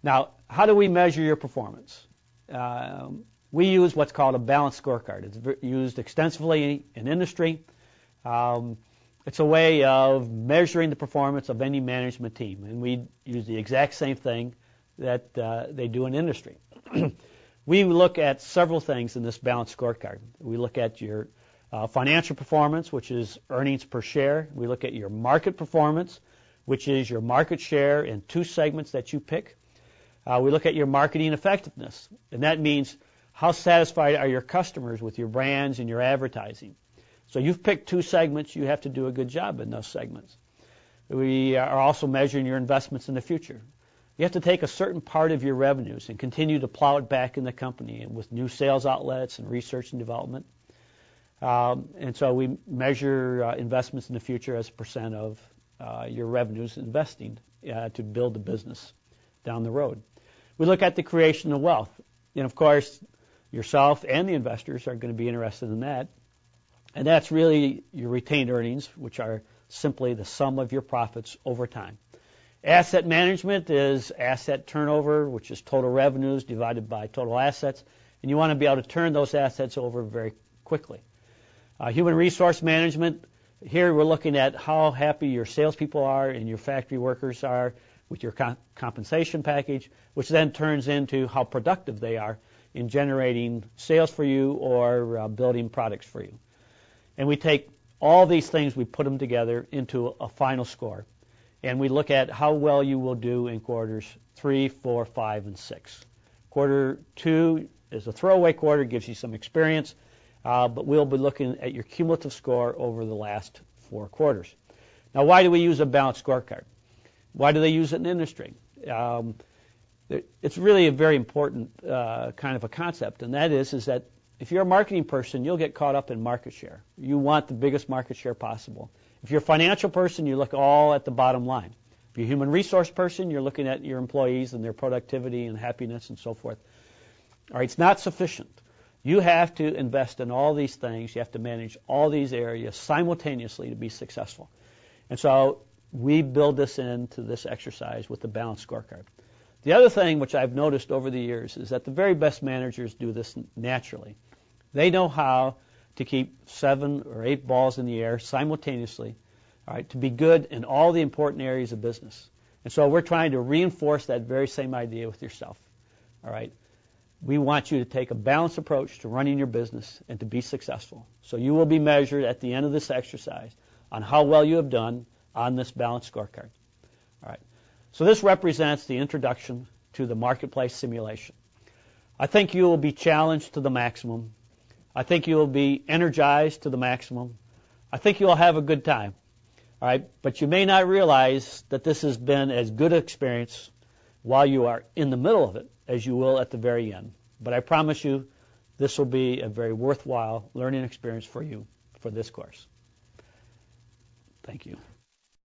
Now, how do we measure your performance? We use what's called a balanced scorecard. It's used extensively in industry. It's a way of measuring the performance of any management team, and we use the exact same thing that they do in industry. We look at several things in this balanced scorecard. We look at your financial performance, which is earnings per share. We look at your market performance, which is your market share in two segments that you pick. We look at your marketing effectiveness, and that means how satisfied are your customers with your brands and your advertising. So you've picked two segments, you have to do a good job in those segments. We are also measuring your investments in the future. You have to take a certain part of your revenues and continue to plow it back in the company and with new sales outlets and research and development. And so we measure investments in the future as a percent of your revenues investing to build the business down the road. We look at the creation of wealth. And of course, yourself and the investors are going to be interested in that. And that's really your retained earnings, which are simply the sum of your profits over time. Asset management is asset turnover, which is total revenues divided by total assets. And you want to be able to turn those assets over very quickly. Human resource management, here we're looking at how happy your salespeople are and your factory workers are with your compensation package, which then turns into how productive they are in generating sales for you or building products for you. And we take all these things, we put them together into a final score. And we look at how well you will do in quarters 3, 4, 5, and 6. Quarter 2 is a throwaway quarter, gives you some experience, but we'll be looking at your cumulative score over the last 4 quarters. Now, why do we use a balanced scorecard? Why do they use it in industry? It's really a very important kind of a concept, and that is that if you're a marketing person, you'll get caught up in market share. You want the biggest market share possible. If you're a financial person, you look all at the bottom line. If you're a human resource person, you're looking at your employees and their productivity and happiness and so forth. All right, it's not sufficient. You have to invest in all these things. You have to manage all these areas simultaneously to be successful. And so we build this into this exercise with the balanced scorecard. The other thing which I've noticed over the years is that the very best managers do this naturally. They know how to keep 7 or 8 balls in the air simultaneously, all right, to be good in all the important areas of business. And so we're trying to reinforce that very same idea with yourself. All right. We want you to take a balanced approach to running your business and to be successful. So you will be measured at the end of this exercise on how well you have done on this balanced scorecard. All right. So this represents the introduction to the marketplace simulation. I think you will be challenged to the maximum. I think you will be energized to the maximum. I think you will have a good time. All right. But you may not realize that this has been as good an experience while you are in the middle of it as you will at the very end. But I promise you this will be a very worthwhile learning experience for you for this course. Thank you.